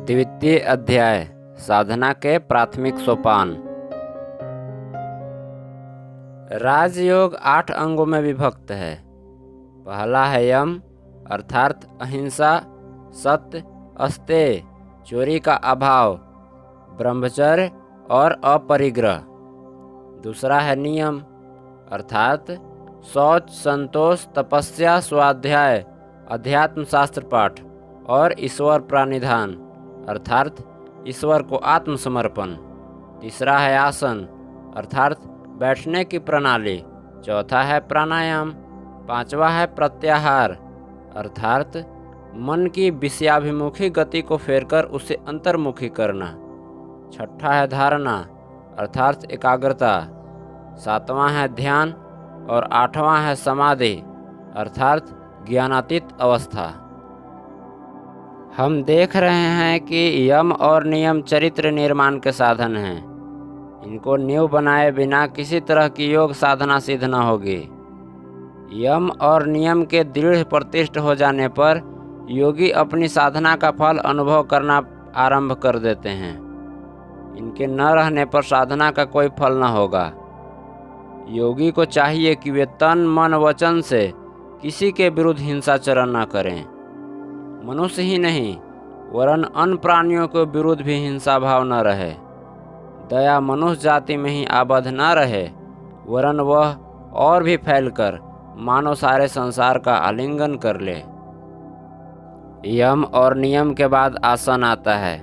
द्वितीय अध्याय साधना के प्राथमिक सोपान। राजयोग 8 अंगों में विभक्त है। पहला है यम अर्थात अहिंसा, सत्य, अस्तेय, चोरी का अभाव, ब्रह्मचर्य और अपरिग्रह। दूसरा है नियम अर्थात शौच, संतोष, तपस्या, स्वाध्याय, अध्यात्म शास्त्र पाठ और ईश्वर प्रानिधान अर्थात ईश्वर को आत्मसमर्पण। तीसरा है आसन अर्थात बैठने की प्रणाली। चौथा है प्राणायाम। पांचवा है प्रत्याहार अर्थात मन की विषयाभिमुखी गति को फेरकर उसे अंतर्मुखी करना। छठा है धारणा अर्थात एकाग्रता। सातवां है ध्यान और आठवां है समाधि अर्थात ज्ञानातीत अवस्था। हम देख रहे हैं कि यम और नियम चरित्र निर्माण के साधन हैं। इनको नींव बनाए बिना किसी तरह की योग साधना सिद्ध न होगी। यम और नियम के दृढ़ प्रतिष्ठ हो जाने पर योगी अपनी साधना का फल अनुभव करना आरंभ कर देते हैं। इनके न रहने पर साधना का कोई फल न होगा। योगी को चाहिए कि वे तन, मन, वचन से किसी के विरुद्ध हिंसाचरण न करें। मनुष्य ही नहीं वरन अन्य प्राणियों के विरुद्ध भी हिंसा भाव न रहे। दया मनुष्य जाति में ही आबद्ध न रहे वरन वह और भी फैलकर मानो सारे संसार का आलिंगन कर ले। यम और नियम के बाद आसन आता है।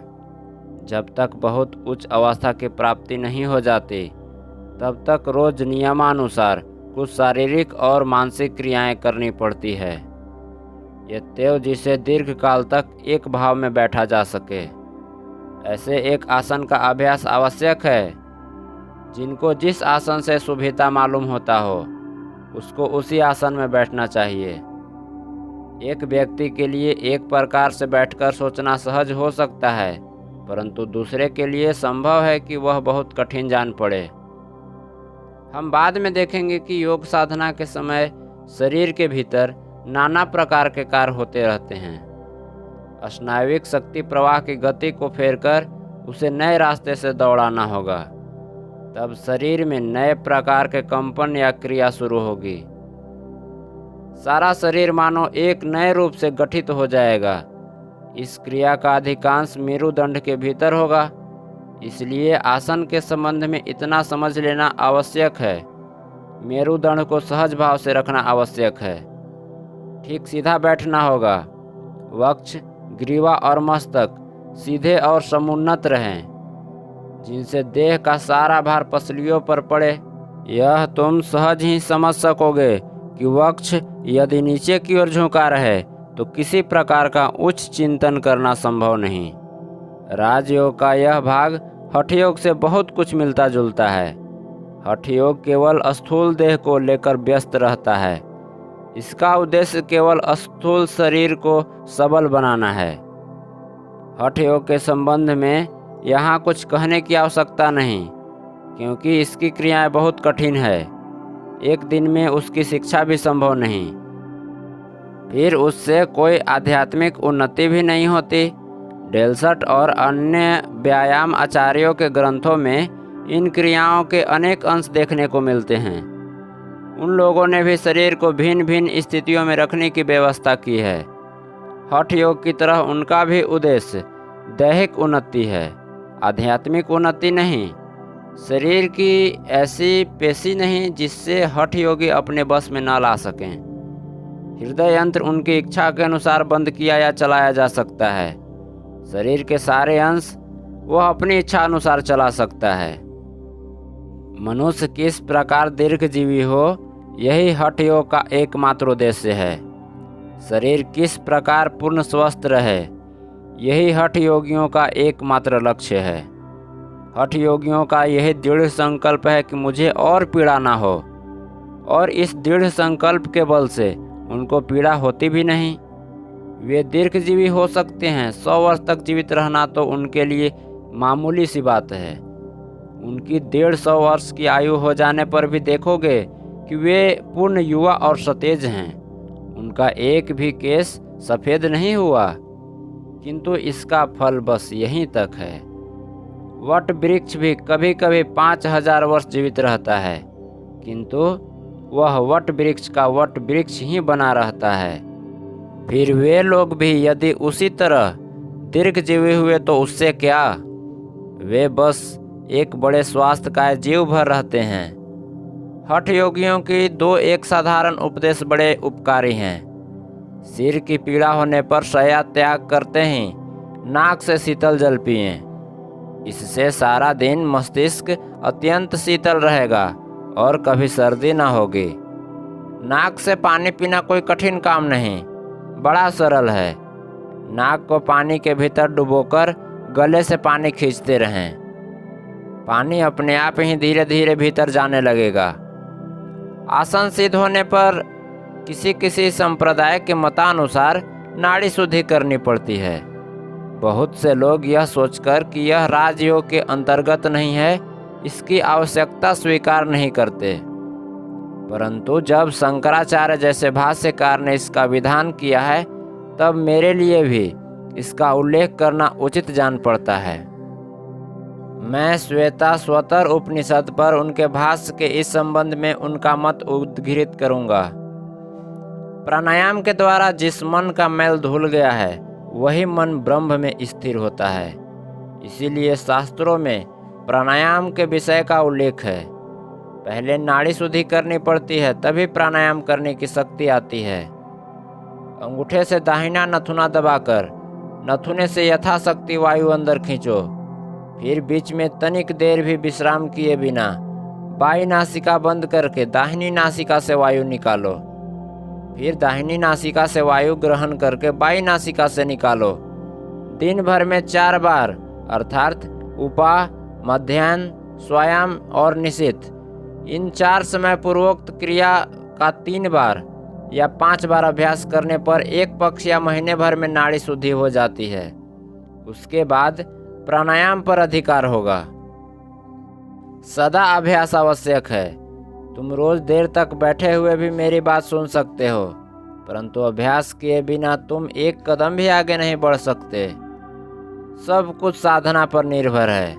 जब तक बहुत उच्च अवस्था की प्राप्ति नहीं हो जाती तब तक रोज नियमानुसार कुछ शारीरिक और मानसिक क्रियाएं करनी पड़ती है। ये तेव जिसे दीर्घ काल तक एक भाव में बैठा जा सके। ऐसे एक आसन का अभ्यास आवश्यक है। जिनको जिस आसन से सुविधा मालूम होता हो उसको उसी आसन में बैठना चाहिए। एक व्यक्ति के लिए एक प्रकार से बैठकर सोचना सहज हो सकता है परंतु दूसरे के लिए संभव है कि वह बहुत कठिन जान पड़े। हम बाद में देखेंगे कि योग साधना के समय शरीर के भीतर नाना प्रकार के कार्य होते रहते हैं। स्नायुविक शक्ति प्रवाह की गति को फेरकर उसे नए रास्ते से दौड़ाना होगा। तब शरीर में नए प्रकार के कंपन या क्रिया शुरू होगी। सारा शरीर मानो एक नए रूप से गठित हो जाएगा। इस क्रिया का अधिकांश मेरुदंड के भीतर होगा। इसलिए आसन के संबंध में इतना समझ लेना आवश्यक है। मेरुदंड को सहज भाव से रखना आवश्यक है। ठीक सीधा बैठना होगा। वक्ष, ग्रीवा और मस्तक सीधे और समुन्नत रहें जिनसे देह का सारा भार पसलियों पर पड़े। यह तुम सहज ही समझ सकोगे कि वक्ष यदि नीचे की ओर झुका रहे तो किसी प्रकार का उच्च चिंतन करना संभव नहीं। राजयोग का यह भाग हठयोग से बहुत कुछ मिलता जुलता है। हठयोग केवल स्थूल देह को लेकर व्यस्त रहता है। इसका उद्देश्य केवल स्थूल शरीर को सबल बनाना है। हठ योग के संबंध में यहाँ कुछ कहने की आवश्यकता नहीं क्योंकि इसकी क्रियाएं बहुत कठिन है। एक दिन में उसकी शिक्षा भी संभव नहीं। फिर उससे कोई आध्यात्मिक उन्नति भी नहीं होती। डेलसट और अन्य व्यायाम आचार्यों के ग्रंथों में इन क्रियाओं के अनेक अंश देखने को मिलते हैं। उन लोगों ने भी शरीर को भिन्न भिन्न स्थितियों में रखने की व्यवस्था की है। हठ योग की तरह उनका भी उद्देश्य दैहिक उन्नति है, आध्यात्मिक उन्नति नहीं। शरीर की ऐसी पेशी नहीं जिससे हठ योगी अपने बस में न ला सकें। हृदय यंत्र उनकी इच्छा के अनुसार बंद किया या चलाया जा सकता है। शरीर के सारे अंश वह अपनी इच्छा अनुसार चला सकता है। मनुष्य किस प्रकार दीर्घजीवी हो यही हठ योग का एकमात्र उद्देश्य है। शरीर किस प्रकार पूर्ण स्वस्थ रहे यही हठ योगियों का एकमात्र लक्ष्य है। हठ योगियों का यही दृढ़ संकल्प है कि मुझे और पीड़ा ना हो और इस दृढ़ संकल्प के बल से उनको पीड़ा होती भी नहीं। वे दीर्घजीवी हो सकते हैं। 100 वर्ष तक जीवित रहना तो उनके लिए मामूली सी बात है। उनकी 150 वर्ष की आयु हो जाने पर भी देखोगे कि वे पूर्ण युवा और सतेज हैं। उनका एक भी केस सफ़ेद नहीं हुआ। किंतु इसका फल बस यहीं तक है। वट वृक्ष भी कभी कभी 5000 वर्ष जीवित रहता है, किंतु वह वट वृक्ष का वट वृक्ष ही बना रहता है। फिर वे लोग भी यदि उसी तरह दीर्घजीवी हुए तो उससे क्या? वे बस एक बड़े स्वास्थ्यकाय जीव भर रहते हैं। हठ योगियों की दो एक साधारण उपदेश बड़े उपकारी हैं। सिर की पीड़ा होने पर शय्या त्याग करते ही नाक से शीतल जल पिएं। इससे सारा दिन मस्तिष्क अत्यंत शीतल रहेगा और कभी सर्दी न होगी। नाक से पानी पीना कोई कठिन काम नहीं, बड़ा सरल है। नाक को पानी के भीतर डुबोकर गले से पानी खींचते रहें। पानी अपने आप ही धीरे धीरे भीतर जाने लगेगा। आसन सिद्ध होने पर किसी किसी संप्रदाय के मतानुसार नाड़ी शुद्धि करनी पड़ती है। बहुत से लोग यह सोचकर कि यह राजयोग के अंतर्गत नहीं है, इसकी आवश्यकता स्वीकार नहीं करते। परंतु जब शंकराचार्य जैसे भाष्यकार ने इसका विधान किया है, तब मेरे लिए भी इसका उल्लेख करना उचित जान पड़ता है। मैं श्वेताश्वतर उपनिषद पर उनके भाष्य के इस संबंध में उनका मत उद्धृत करूंगा। प्राणायाम के द्वारा जिस मन का मैल धुल गया है, वही मन ब्रह्म में स्थिर होता है। इसीलिए शास्त्रों में प्राणायाम के विषय का उल्लेख है। पहले नाड़ी शुद्धि करनी पड़ती है, तभी प्राणायाम करने की शक्ति आती है। अंगूठे से दाहिना नथुना दबाकर नथुने से यथाशक्ति वायु अंदर खींचो। फिर बीच में तनिक देर भी विश्राम किए बिना बाईं नासिका बंद करके दाहिनी नासिका से वायु निकालो। फिर दाहिनी नासिका से वायु ग्रहण करके बाईं नासिका से निकालो। दिन भर में 4 बार अर्थात उपा, मध्याह्न, स्वयं और निशित, इन 4 समय पूर्वोक्त क्रिया का 3 बार या 5 बार अभ्यास करने पर एक पक्ष या महीने भर में नाड़ी शुद्धि हो जाती है। उसके बाद प्राणायाम पर अधिकार होगा। सदा अभ्यास आवश्यक है। तुम रोज देर तक बैठे हुए भी मेरी बात सुन सकते हो, परंतु अभ्यास किए बिना तुम एक कदम भी आगे नहीं बढ़ सकते। सब कुछ साधना पर निर्भर है।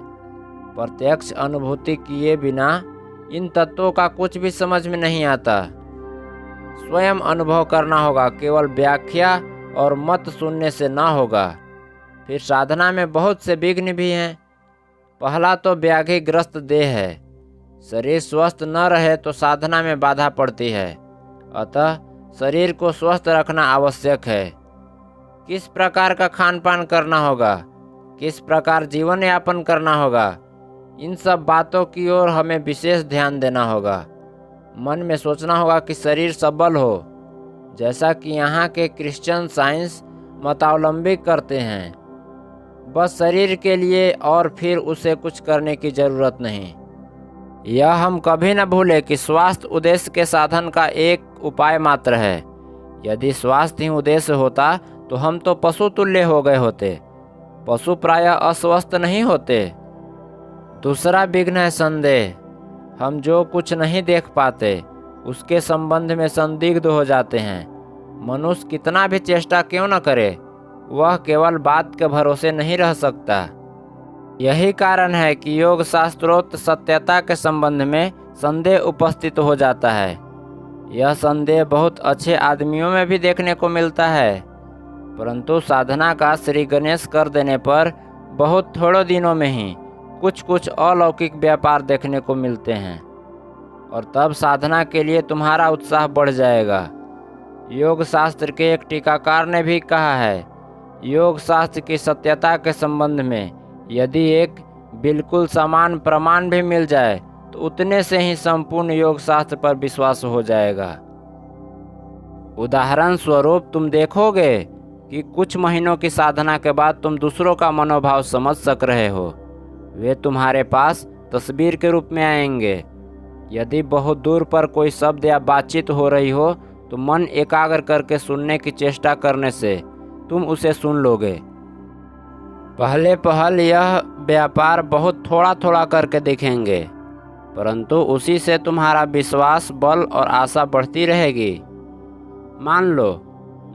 प्रत्यक्ष अनुभूति किए बिना इन तत्वों का कुछ भी समझ में नहीं आता। स्वयं अनुभव करना होगा, केवल व्याख्या और मत सुनने से ना होगा। फिर साधना में बहुत से विघ्न भी हैं। पहला तो व्याधिग्रस्त देह है। शरीर स्वस्थ न रहे तो साधना में बाधा पड़ती है। अतः शरीर को स्वस्थ रखना आवश्यक है। किस प्रकार का खान पान करना होगा, किस प्रकार जीवन यापन करना होगा, इन सब बातों की ओर हमें विशेष ध्यान देना होगा। मन में सोचना होगा कि शरीर सबल हो, जैसा कि यहाँ के क्रिश्चियन साइंस मतावलंबी करते हैं। बस शरीर के लिए, और फिर उसे कुछ करने की जरूरत नहीं। यह हम कभी न भूले कि स्वास्थ्य उद्देश्य के साधन का एक उपाय मात्र है। यदि स्वास्थ्य ही उद्देश्य होता तो हम तो पशु तुल्य हो गए होते। पशु प्रायः अस्वस्थ नहीं होते। दूसरा विघ्न है संदेह। हम जो कुछ नहीं देख पाते उसके संबंध में संदिग्ध हो जाते हैं। मनुष्य कितना भी चेष्टा क्यों न करे, वह केवल बात के भरोसे नहीं रह सकता। यही कारण है कि योग शास्त्रोक्त सत्यता के संबंध में संदेह उपस्थित हो जाता है। यह संदेह बहुत अच्छे आदमियों में भी देखने को मिलता है, परंतु साधना का श्री गणेश कर देने पर बहुत थोड़े दिनों में ही कुछ अलौकिक व्यापार देखने को मिलते हैं, और तब साधना के लिए तुम्हारा उत्साह बढ़ जाएगा। योग शास्त्र के एक टीकाकार ने भी कहा है, योग शास्त्र की सत्यता के संबंध में यदि एक बिल्कुल समान प्रमाण भी मिल जाए तो उतने से ही संपूर्ण योग शास्त्र पर विश्वास हो जाएगा। उदाहरण स्वरूप तुम देखोगे कि कुछ महीनों की साधना के बाद तुम दूसरों का मनोभाव समझ सक रहे हो। वे तुम्हारे पास तस्वीर के रूप में आएंगे। यदि बहुत दूर पर कोई शब्द या बातचीत हो रही हो तो मन एकाग्र करके सुनने की चेष्टा करने से तुम उसे सुन लोगे। पहल यह व्यापार बहुत थोड़ा थोड़ा करके दिखेंगे, परंतु उसी से तुम्हारा विश्वास, बल और आशा बढ़ती रहेगी। मान लो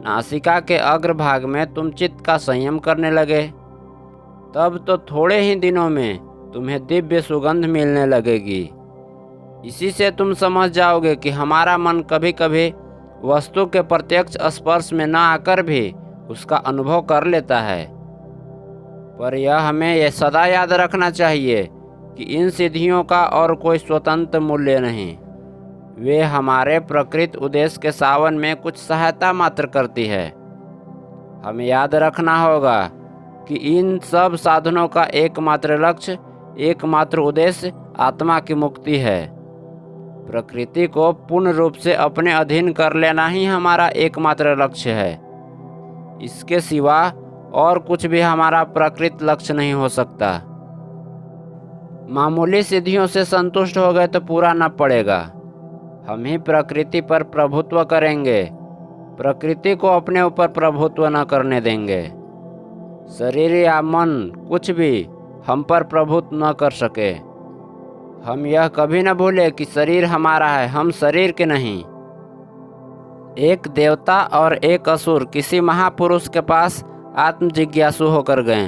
नासिका के अग्रभाग में तुम चित्त का संयम करने लगे, तब तो थोड़े ही दिनों में तुम्हें दिव्य सुगंध मिलने लगेगी। इसी से तुम समझ जाओगे कि हमारा मन कभी कभी वस्तु के प्रत्यक्ष स्पर्श में न आकर भी उसका अनुभव कर लेता है। पर यह हमें यह सदा याद रखना चाहिए कि इन सिद्धियों का और कोई स्वतंत्र मूल्य नहीं। वे हमारे प्रकृत उद्देश्य के सावन में कुछ सहायता मात्र करती है। हमें याद रखना होगा कि इन सब साधनों का एकमात्र लक्ष्य, एकमात्र उद्देश्य आत्मा की मुक्ति है। प्रकृति को पूर्ण रूप से अपने अधीन कर लेना ही हमारा एकमात्र लक्ष्य है। इसके सिवा और कुछ भी हमारा प्रकृत लक्ष्य नहीं हो सकता। मामूली सिद्धियों से संतुष्ट हो गए तो पूरा न पड़ेगा। हम ही प्रकृति पर प्रभुत्व करेंगे, प्रकृति को अपने ऊपर प्रभुत्व न करने देंगे। शरीर या मन कुछ भी हम पर प्रभुत्व न कर सके। हम यह कभी न भूले कि शरीर हमारा है, हम शरीर के नहीं। एक देवता और एक असुर किसी महापुरुष के पास आत्म जिज्ञासु होकर गए।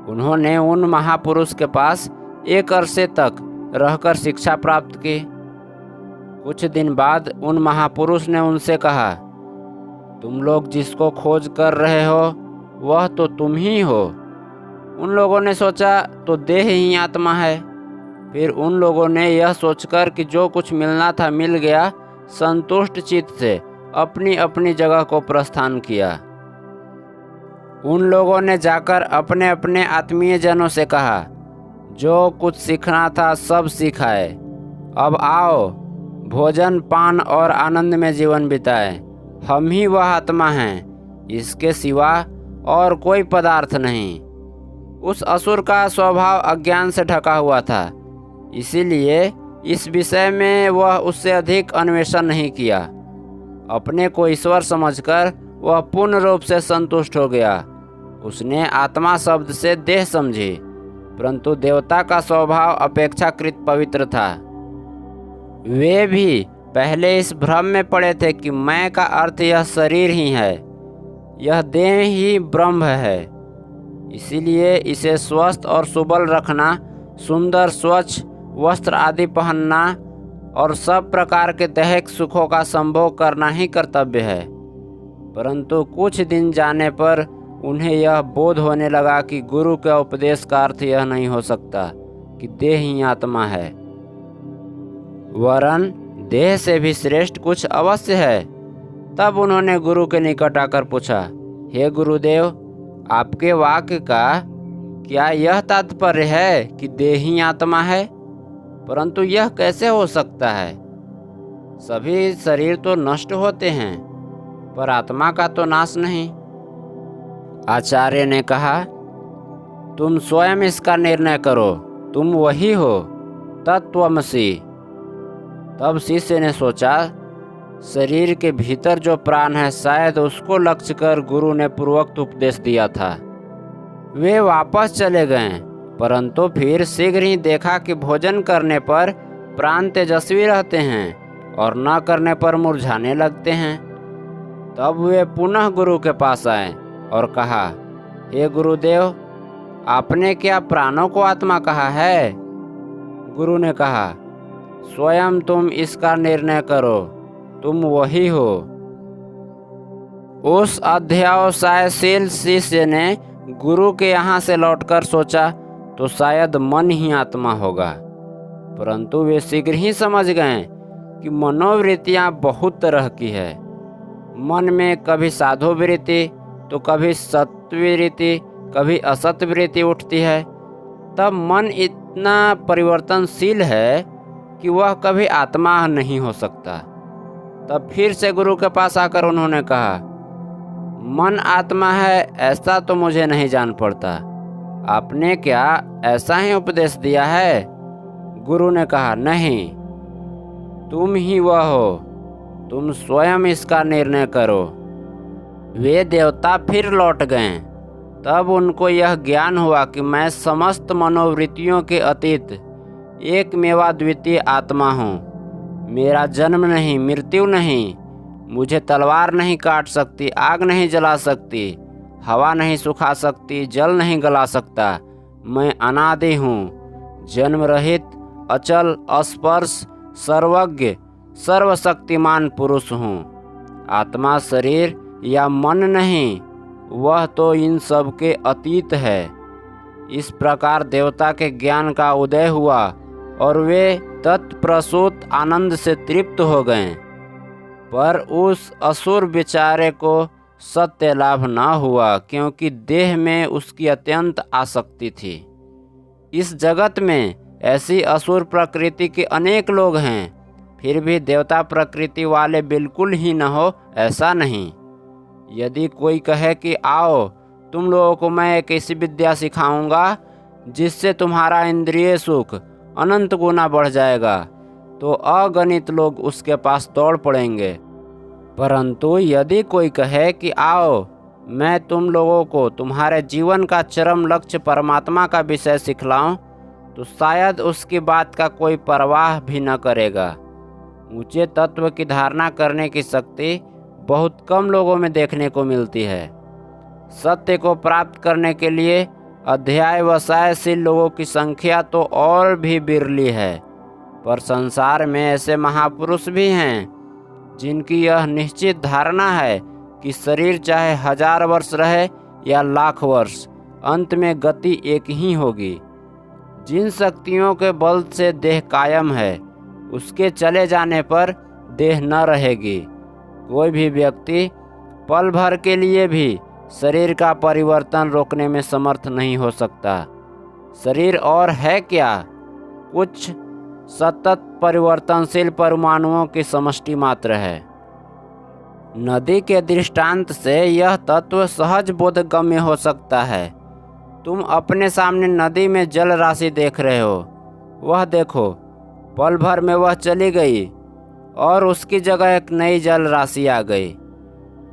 उन्होंने उन महापुरुष के पास एक अरसे तक रहकर शिक्षा प्राप्त की। कुछ दिन बाद उन महापुरुष ने उनसे कहा, तुम लोग जिसको खोज कर रहे हो वह तो तुम ही हो। उन लोगों ने सोचा तो देह ही आत्मा है। फिर उन लोगों ने यह सोचकर कि जो कुछ मिलना था मिल गया, संतुष्ट चित्त से अपनी अपनी जगह को प्रस्थान किया। उन लोगों ने जाकर अपने अपने आत्मीय जनों से कहा, जो कुछ सीखना था सब सीखाए, अब आओ भोजन पान और आनंद में जीवन बिताए। हम ही वह आत्मा हैं, इसके सिवा और कोई पदार्थ नहीं। उस असुर का स्वभाव अज्ञान से ढका हुआ था, इसीलिए इस विषय में वह उससे अधिक अन्वेषण नहीं किया। अपने को ईश्वर समझकर वह पूर्ण रूप से संतुष्ट हो गया। उसने आत्मा शब्द से देह समझी, परंतु देवता का स्वभाव अपेक्षाकृत पवित्र था। वे भी पहले इस भ्रम में पड़े थे कि मैं का अर्थ यह शरीर ही है, यह देह ही ब्रह्म है। इसीलिए इसे स्वस्थ और सुबल रखना, सुंदर स्वच्छ वस्त्र आदि पहनना और सब प्रकार के दैहिक सुखों का संभोग करना ही कर्तव्य है। परंतु कुछ दिन जाने पर उन्हें यह बोध होने लगा कि गुरु के उपदेश का अर्थ यह नहीं हो सकता कि देह ही आत्मा है, वरन देह से भी श्रेष्ठ कुछ अवश्य है। तब उन्होंने गुरु के निकट आकर पूछा, हे गुरुदेव, आपके वाक्य का क्या यह तात्पर्य है कि देह ही आत्मा है? परंतु यह कैसे हो सकता है? सभी शरीर तो नष्ट होते हैं, पर आत्मा का तो नाश नहीं। आचार्य ने कहा, तुम स्वयं इसका निर्णय करो, तुम वही हो, तत्त्वमसि। तब शिष्य ने सोचा, शरीर के भीतर जो प्राण है शायद उसको लक्ष्य कर गुरु ने पूर्वोक्त उपदेश दिया था। वे वापस चले गए, परंतु फिर शीघ्र ही देखा कि भोजन करने पर प्राण तेजस्वी रहते हैं और न करने पर मुरझाने लगते हैं। तब वे पुनः गुरु के पास आए और कहा, हे गुरुदेव, आपने क्या प्राणों को आत्मा कहा है? गुरु ने कहा, स्वयं तुम इसका निर्णय करो, तुम वही हो। उस अध्यवसायशील शिष्य ने गुरु के यहाँ से लौटकर सोचा तो शायद मन ही आत्मा होगा, परंतु वे शीघ्र ही समझ गए कि मनोवृत्तियाँ बहुत तरह की है। मन में कभी साधु वृत्ति तो कभी सत्ववृत्ति, कभी असत्ववृत्ति उठती है। तब मन इतना परिवर्तनशील है कि वह कभी आत्मा नहीं हो सकता। तब फिर से गुरु के पास आकर उन्होंने कहा, मन आत्मा है ऐसा तो मुझे नहीं जान पड़ता, आपने क्या ऐसा ही उपदेश दिया है? गुरु ने कहा, नहीं, तुम ही वह हो, तुम स्वयं इसका निर्णय करो। वे देवता फिर लौट गए। तब उनको यह ज्ञान हुआ कि मैं समस्त मनोवृत्तियों के अतीत एक मेवा द्वितीय आत्मा हूँ। मेरा जन्म नहीं, मृत्यु नहीं, मुझे तलवार नहीं काट सकती, आग नहीं जला सकती, हवा नहीं सुखा सकती, जल नहीं गला सकता। मैं अनादि हूँ, जन्म रहित, अचल, अस्पर्श, सर्वज्ञ, सर्वशक्तिमान पुरुष हूँ। आत्मा शरीर या मन नहीं, वह तो इन सब के अतीत है। इस प्रकार देवता के ज्ञान का उदय हुआ और वे तत्प्रसूत आनंद से तृप्त हो गए। पर उस असुर बेचारे को सत्य लाभ न हुआ, क्योंकि देह में उसकी अत्यंत आसक्ति थी। इस जगत में ऐसी असुर प्रकृति के अनेक लोग हैं, फिर भी देवता प्रकृति वाले बिल्कुल ही न हो, ऐसा नहीं। यदि कोई कहे कि आओ, तुम लोगों को मैं एक ऐसी विद्या सिखाऊंगा जिससे तुम्हारा इंद्रिय सुख अनंत गुना बढ़ जाएगा, तो अगणित लोग उसके पास दौड़ पड़ेंगे। परंतु यदि कोई कहे कि आओ, मैं तुम लोगों को तुम्हारे जीवन का चरम लक्ष्य परमात्मा का विषय सिखलाऊं, तो शायद उसकी बात का कोई परवाह भी न करेगा। ऊंचे तत्व की धारणा करने की शक्ति बहुत कम लोगों में देखने को मिलती है। सत्य को प्राप्त करने के लिए अध्यावसायशील लोगों की संख्या तो और भी बिरली है, पर संसार में ऐसे महापुरुष भी हैं जिनकी यह निश्चित धारणा है कि शरीर चाहे 1000 वर्ष रहे या लाख वर्ष, अंत में गति एक ही होगी। जिन शक्तियों के बल से देह कायम है, उसके चले जाने पर देह न रहेगी। कोई भी व्यक्ति पल भर के लिए भी शरीर का परिवर्तन रोकने में समर्थ नहीं हो सकता। शरीर और है क्या? कुछ सतत परिवर्तनशील परमाणुओं की समष्टि मात्र है। नदी के दृष्टांत से यह तत्व सहज बोधगम्य हो सकता है। तुम अपने सामने नदी में जल राशि देख रहे हो, वह देखो, पल भर में वह चली गई और उसकी जगह एक नई जल राशि आ गई।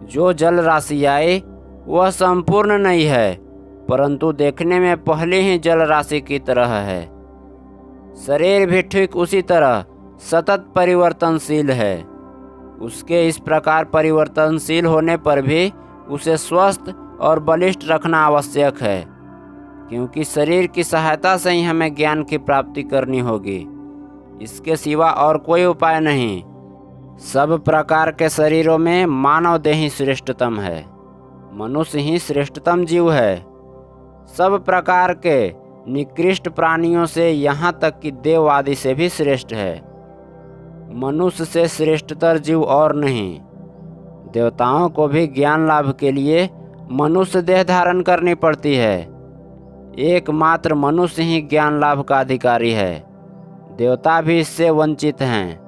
जो जल राशि आई वह संपूर्ण नहीं है, परंतु देखने में पहले ही जल राशि की तरह है। शरीर भी ठीक उसी तरह सतत परिवर्तनशील है। उसके इस प्रकार परिवर्तनशील होने पर भी उसे स्वस्थ और बलिष्ठ रखना आवश्यक है, क्योंकि शरीर की सहायता से ही हमें ज्ञान की प्राप्ति करनी होगी। इसके सिवा और कोई उपाय नहीं। सब प्रकार के शरीरों में मानव देह ही श्रेष्ठतम है। मनुष्य ही श्रेष्ठतम जीव है। सब प्रकार के निकृष्ट प्राणियों से यहाँ तक कि देव आदि से भी श्रेष्ठ है। मनुष्य से श्रेष्ठतर जीव और नहीं। देवताओं को भी ज्ञान लाभ के लिए मनुष्य देह धारण करनी पड़ती है। एकमात्र मनुष्य ही ज्ञान लाभ का अधिकारी है। देवता भी इससे वंचित हैं।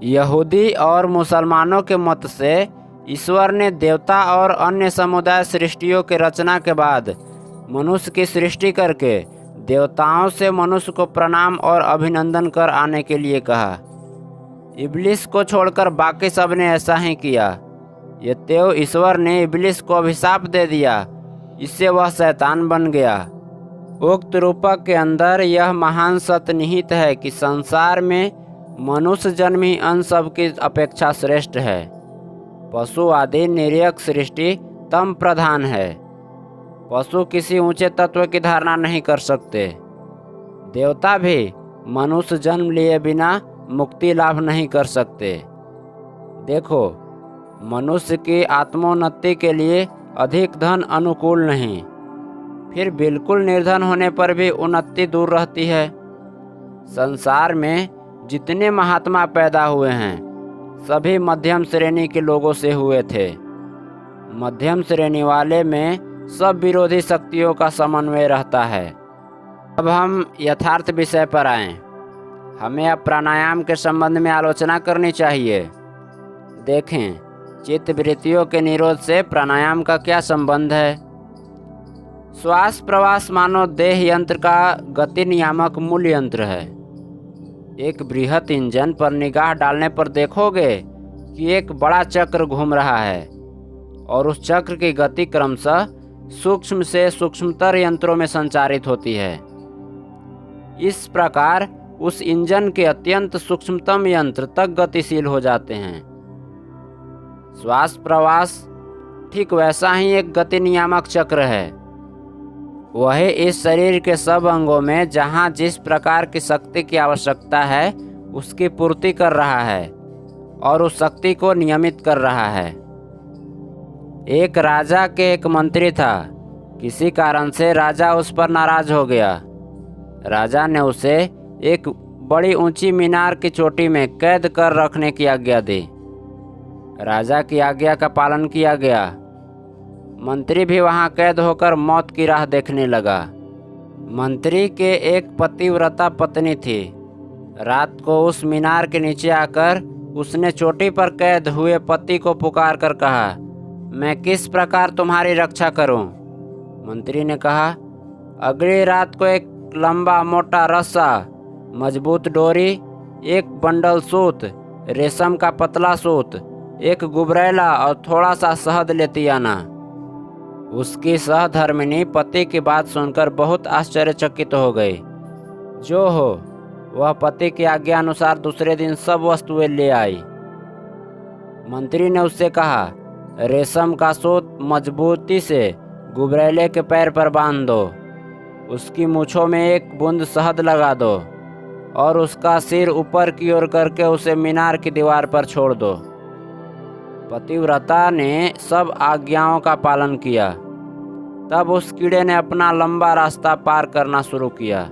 यहूदी और मुसलमानों के मत से ईश्वर ने देवता और अन्य समुदाय सृष्टियों के रचना के बाद मनुष्य की सृष्टि करके देवताओं से मनुष्य को प्रणाम और अभिनंदन कर आने के लिए कहा। इब्लिस को छोड़कर बाकी सब ने ऐसा ही किया। यद्यपि ईश्वर ने इब्लिस को अभिशाप दे दिया, इससे वह शैतान बन गया। उक्त रूपक के अंदर यह महान सत्य निहित है कि संसार में मनुष्य जन्म ही अन सब की अपेक्षा श्रेष्ठ है। पशु आदि निर्यक सृष्टि तम प्रधान है। पशु किसी ऊंचे तत्व की धारणा नहीं कर सकते। देवता भी मनुष्य जन्म लिए बिना मुक्ति लाभ नहीं कर सकते। देखो, मनुष्य की आत्मोन्नति के लिए अधिक धन अनुकूल नहीं, फिर बिल्कुल निर्धन होने पर भी उन्नति दूर रहती है। संसार में जितने महात्मा पैदा हुए हैं, सभी मध्यम श्रेणी के लोगों से हुए थे। मध्यम श्रेणी वाले में सब विरोधी शक्तियों का समन्वय रहता है। अब हम यथार्थ विषय पर आएं। हमें अब प्राणायाम के संबंध में आलोचना करनी चाहिए। देखें, चित्त वृत्तियों के निरोध से प्राणायाम का क्या संबंध है। श्वास प्रवास मानो देह यंत्र का गति नियामक मूल यंत्र है। एक बृहत इंजन पर निगाह डालने पर देखोगे कि एक बड़ा चक्र घूम रहा है और उस चक्र की गति क्रमशः सूक्ष्म से सूक्ष्मतर यंत्रों में संचारित होती है। इस प्रकार उस इंजन के अत्यंत सूक्ष्मतम यंत्र तक गतिशील हो जाते हैं। श्वास प्रवास ठीक वैसा ही एक गति नियामक चक्र है। वह इस शरीर के सब अंगों में जहाँ जिस प्रकार की शक्ति की आवश्यकता है उसकी पूर्ति कर रहा है और उस शक्ति को नियमित कर रहा है। एक राजा के एक मंत्री था। किसी कारण से राजा उस पर नाराज हो गया। राजा ने उसे एक बड़ी ऊंची मीनार की चोटी में कैद कर रखने की आज्ञा दी। राजा की आज्ञा का पालन किया गया। मंत्री भी वहां कैद होकर मौत की राह देखने लगा। मंत्री के एक पतिव्रता पत्नी थी। रात को उस मीनार के नीचे आकर उसने चोटी पर कैद हुए पति को पुकार कर कहा, मैं किस प्रकार तुम्हारी रक्षा करूं? मंत्री ने कहा, अगली रात को एक लंबा मोटा रस्सा, मजबूत डोरी, एक बंडल सूत, रेशम का पतला सूत, एक गुबरैला और थोड़ा सा शहद लेती आना। उसकी सहधर्मिणी पति की बात सुनकर बहुत आश्चर्यचकित हो गई। जो हो, वह पति की आज्ञा अनुसार दूसरे दिन सब वस्तुएं ले आई। मंत्री ने उससे कहा, रेशम का सूत मजबूती से गुबरैले के पैर पर बांध दो, उसकी मूछों में एक बूंद शहद लगा दो और उसका सिर ऊपर की ओर करके उसे मीनार की दीवार पर छोड़ दो। पतिव्रता ने सब आज्ञाओं का पालन किया। तब उस कीड़े ने अपना लंबा रास्ता पार करना शुरू किया।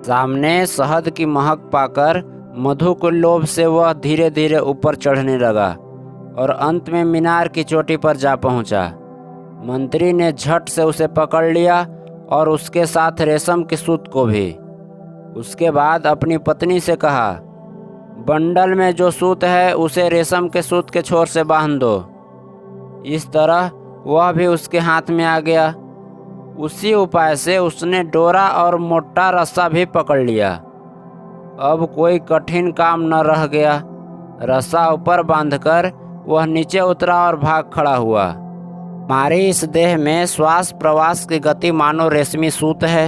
सामने शहद की महक पाकर मधु के लोभ से वह धीरे धीरे ऊपर चढ़ने लगा और अंत में मीनार की चोटी पर जा पहुंचा। मंत्री ने झट से उसे पकड़ लिया और उसके साथ रेशम के सूत को भी। उसके बाद अपनी पत्नी से कहा, बंडल में जो सूत है उसे रेशम के सूत के छोर से बांध दो। इस तरह वह भी उसके हाथ में आ गया। उसी उपाय से उसने डोरा और मोटा रस्सा भी पकड़ लिया। अब कोई कठिन काम न रह गया। रस्सा ऊपर बांधकर वह नीचे उतरा और भाग खड़ा हुआ। हमारी इस देह में श्वास प्रवास की गति मानो रेशमी सूत है।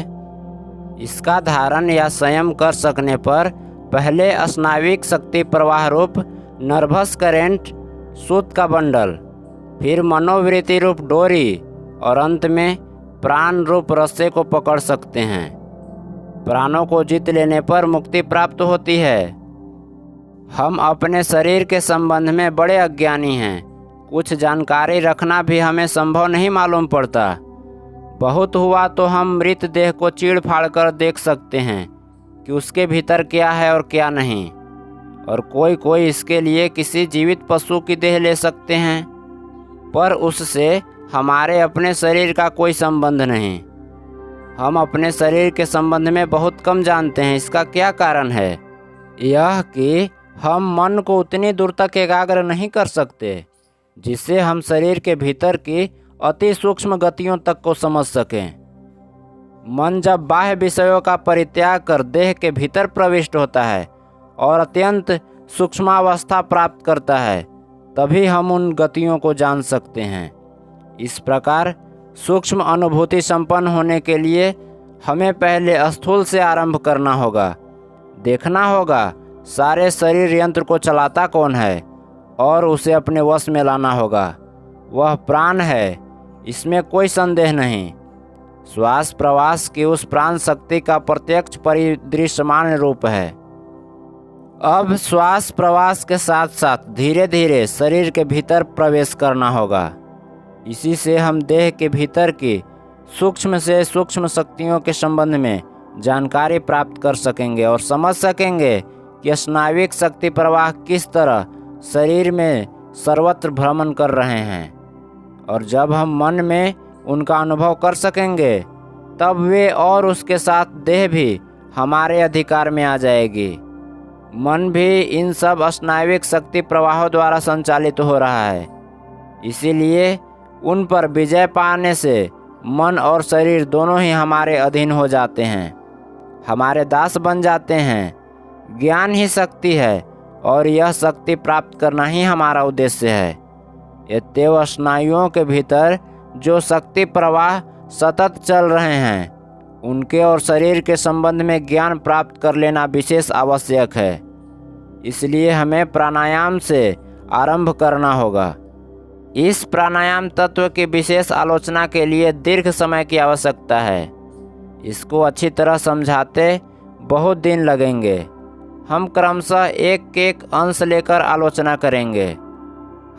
इसका धारण या संयम कर सकने पर पहले स्नाविक शक्ति प्रवाह रूप नर्वस करेंट सूत का बंडल, फिर मनोवृत्ति रूप डोरी और अंत में प्राण रूप रस्से को पकड़ सकते हैं। प्राणों को जीत लेने पर मुक्ति प्राप्त होती है। हम अपने शरीर के संबंध में बड़े अज्ञानी हैं। कुछ जानकारी रखना भी हमें संभव नहीं मालूम पड़ता। बहुत हुआ तो हम मृत देह को चीड़ फाड़ कर देख सकते हैं कि उसके भीतर क्या है और क्या नहीं, और कोई कोई इसके लिए किसी जीवित पशु की देह ले सकते हैं, पर उससे हमारे अपने शरीर का कोई संबंध नहीं। हम अपने शरीर के संबंध में बहुत कम जानते हैं। इसका क्या कारण है? यह कि हम मन को उतनी दूर तक एकाग्र नहीं कर सकते जिससे हम शरीर के भीतर की अति सूक्ष्म गतियों तक को समझ सकें। मन जब बाह्य विषयों का परित्याग कर देह के भीतर प्रविष्ट होता है और अत्यंत सूक्ष्मावस्था प्राप्त करता है, तभी हम उन गतियों को जान सकते हैं। इस प्रकार सूक्ष्म अनुभूति संपन्न होने के लिए हमें पहले स्थूल से आरंभ करना होगा। देखना होगा सारे शरीर यंत्र को चलाता कौन है और उसे अपने वश में लाना होगा। वह प्राण है, इसमें कोई संदेह नहीं। श्वास प्रवास की उस प्राण शक्ति का प्रत्यक्ष परिदृश्यमान रूप है। अब श्वास प्रवास के साथ साथ धीरे धीरे शरीर के भीतर प्रवेश करना होगा। इसी से हम देह के भीतर की सूक्ष्म से सूक्ष्म शक्तियों के संबंध में जानकारी प्राप्त कर सकेंगे और समझ सकेंगे कि स्नाविक शक्ति प्रवाह किस तरह शरीर में सर्वत्र भ्रमण कर रहे हैं। और जब हम मन में उनका अनुभव कर सकेंगे, तब वे और उसके साथ देह भी हमारे अधिकार में आ जाएगी। मन भी इन सब स्नाविक शक्ति प्रवाहों द्वारा संचालित हो रहा है। इसीलिए उन पर विजय पाने से मन और शरीर दोनों ही हमारे अधीन हो जाते हैं, हमारे दास बन जाते हैं। ज्ञान ही शक्ति है और यह शक्ति प्राप्त करना ही हमारा उद्देश्य है। अतएव स्नायुओं के भीतर जो शक्ति प्रवाह सतत चल रहे हैं, उनके और शरीर के संबंध में ज्ञान प्राप्त कर लेना विशेष आवश्यक है। इसलिए हमें प्राणायाम से आरंभ करना होगा। इस प्राणायाम तत्व की विशेष आलोचना के लिए दीर्घ समय की आवश्यकता है। इसको अच्छी तरह समझाते बहुत दिन लगेंगे। हम क्रमशः एक एक अंश लेकर आलोचना करेंगे।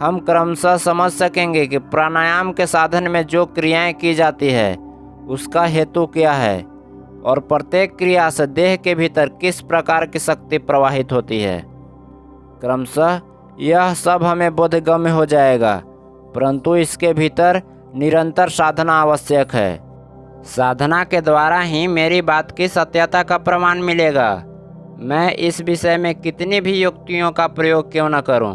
हम क्रमशः समझ सकेंगे कि प्राणायाम के साधन में जो क्रियाएं की जाती है उसका हेतु क्या है और प्रत्येक क्रिया से देह के भीतर किस प्रकार की शक्ति प्रवाहित होती है। क्रमशः यह सब हमें बोधगम्य हो जाएगा, परंतु इसके भीतर निरंतर साधना आवश्यक है। साधना के द्वारा ही मेरी बात की सत्यता का प्रमाण मिलेगा। मैं इस विषय में कितनी भी युक्तियों का प्रयोग क्यों न करूं,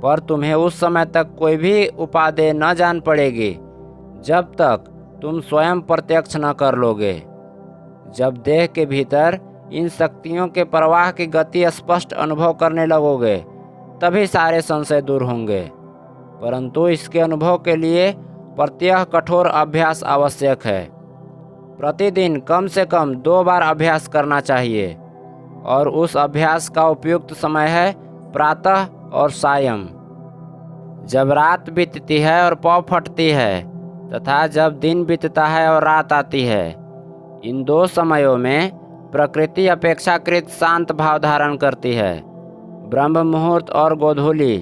पर तुम्हें उस समय तक कोई भी उपादेय न जान पड़ेगी जब तक तुम स्वयं प्रत्यक्ष न कर लोगे। जब देह के भीतर इन शक्तियों के प्रवाह की गति स्पष्ट अनुभव करने लगोगे तभी सारे संशय दूर होंगे, परंतु इसके अनुभव के लिए प्रत्यह कठोर अभ्यास आवश्यक है। प्रतिदिन कम से कम 2 बार अभ्यास करना चाहिए और उस अभ्यास का उपयुक्त समय है प्रातः और सायं। जब रात बीतती है और पौ फटती है तथा जब दिन बीतता है और रात आती है, इन 2 समयों में प्रकृति अपेक्षाकृत शांत भाव धारण करती है। ब्रह्म मुहूर्त और गोधूली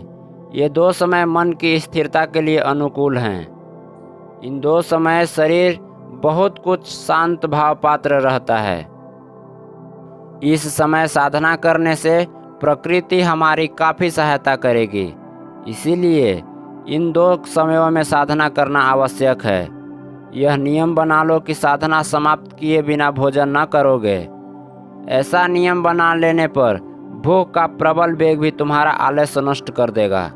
ये 2 समय मन की स्थिरता के लिए अनुकूल हैं। इन 2 समय शरीर बहुत कुछ शांत भाव पात्र रहता है। इस समय साधना करने से प्रकृति हमारी काफ़ी सहायता करेगी। इसीलिए इन 2 समयों में साधना करना आवश्यक है। यह नियम बना लो कि साधना समाप्त किए बिना भोजन न करोगे। ऐसा नियम बना लेने पर भूख का प्रबल वेग भी तुम्हारा आलस्य नष्ट कर देगा।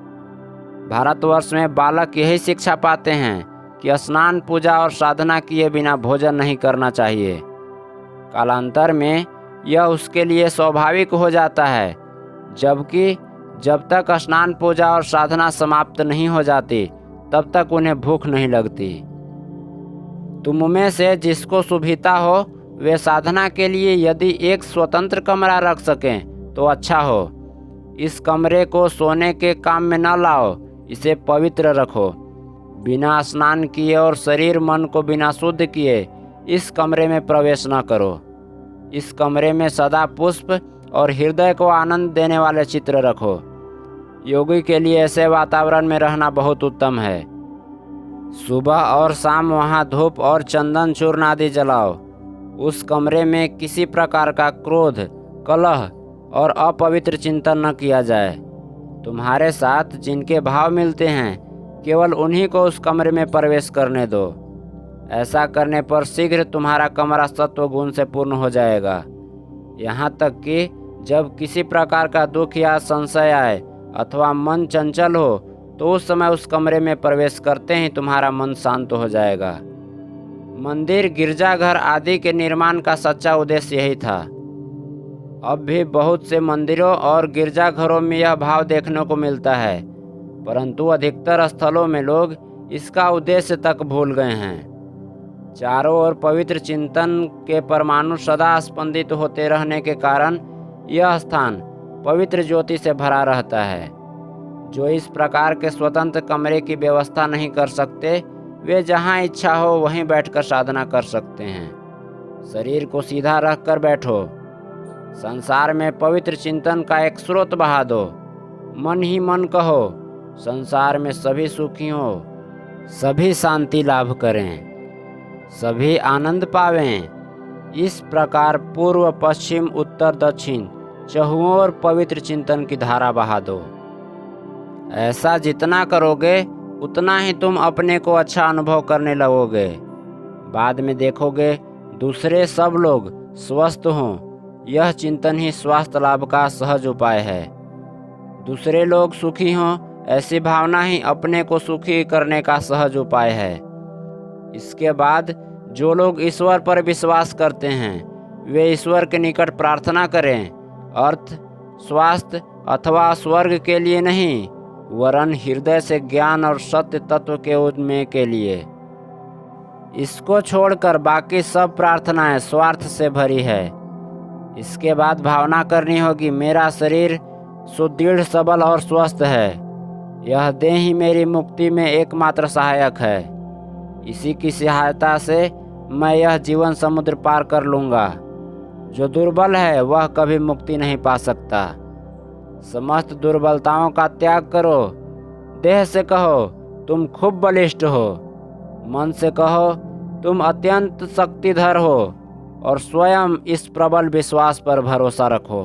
भारतवर्ष में बालक यही शिक्षा पाते हैं कि स्नान, पूजा और साधना किए बिना भोजन नहीं करना चाहिए। कालांतर में यह उसके लिए स्वाभाविक हो जाता है, जबकि जब तक स्नान, पूजा और साधना समाप्त नहीं हो जाती तब तक उन्हें भूख नहीं लगती। तुम में से जिसको सुविधा हो वे साधना के लिए यदि एक स्वतंत्र कमरा रख सकें तो अच्छा हो। इस कमरे को सोने के काम में न लाओ, इसे पवित्र रखो। बिना स्नान किए और शरीर मन को बिना शुद्ध किए इस कमरे में प्रवेश न करो। इस कमरे में सदा पुष्प और हृदय को आनंद देने वाले चित्र रखो। योगी के लिए ऐसे वातावरण में रहना बहुत उत्तम है। सुबह और शाम वहाँ धूप और चंदन चूर्ण आदि जलाओ। उस कमरे में किसी प्रकार का क्रोध, कलह और अपवित्र चिंतन न किया जाए। तुम्हारे साथ जिनके भाव मिलते हैं केवल उन्हीं को उस कमरे में प्रवेश करने दो। ऐसा करने पर शीघ्र तुम्हारा कमरा सत्व गुण से पूर्ण हो जाएगा। यहाँ तक कि जब किसी प्रकार का दुख या संशय आए अथवा मन चंचल हो तो उस समय उस कमरे में प्रवेश करते ही तुम्हारा मन शांत हो जाएगा। मंदिर, गिरजाघर आदि के निर्माण का सच्चा उद्देश्य यही था। अब भी बहुत से मंदिरों और गिरजाघरों में यह भाव देखने को मिलता है, परंतु अधिकतर स्थलों में लोग इसका उद्देश्य तक भूल गए हैं। चारों ओर पवित्र चिंतन के परमाणु सदा स्पंदित होते रहने के कारण यह स्थान पवित्र ज्योति से भरा रहता है। जो इस प्रकार के स्वतंत्र कमरे की व्यवस्था नहीं कर सकते वे जहाँ इच्छा हो वहीं बैठकर साधना कर सकते हैं। शरीर को सीधा रखकर बैठो। संसार में पवित्र चिंतन का एक स्रोत बहा दो। मन ही मन कहो, संसार में सभी सुखी हो, सभी शांति लाभ करें, सभी आनंद पावें। इस प्रकार पूर्व, पश्चिम, उत्तर, दक्षिण चहुओं पवित्र चिंतन की धारा बहा दो। ऐसा जितना करोगे उतना ही तुम अपने को अच्छा अनुभव करने लगोगे। बाद में देखोगे दूसरे सब लोग स्वस्थ हों। यह चिंतन ही स्वास्थ्य लाभ का सहज उपाय है। दूसरे लोग सुखी हों, ऐसी भावना ही अपने को सुखी करने का सहज उपाय है। इसके बाद जो लोग ईश्वर पर विश्वास करते हैं वे ईश्वर के निकट प्रार्थना करें, अर्थ, स्वास्थ्य अथवा स्वर्ग के लिए नहीं, वरन हृदय से ज्ञान और सत्य तत्व के उन्मेय के लिए। इसको छोड़कर बाकी सब प्रार्थनाएं स्वार्थ से भरी है। इसके बाद भावना करनी होगी मेरा शरीर सुदृढ़, सबल और स्वस्थ है। यह देह ही मेरी मुक्ति में एकमात्र सहायक है। इसी की सहायता से मैं यह जीवन समुद्र पार कर लूँगा। जो दुर्बल है वह कभी मुक्ति नहीं पा सकता। समस्त दुर्बलताओं का त्याग करो। देह से कहो तुम खूब बलिष्ठ हो। मन से कहो तुम अत्यंत शक्तिधर हो और स्वयं इस प्रबल विश्वास पर भरोसा रखो।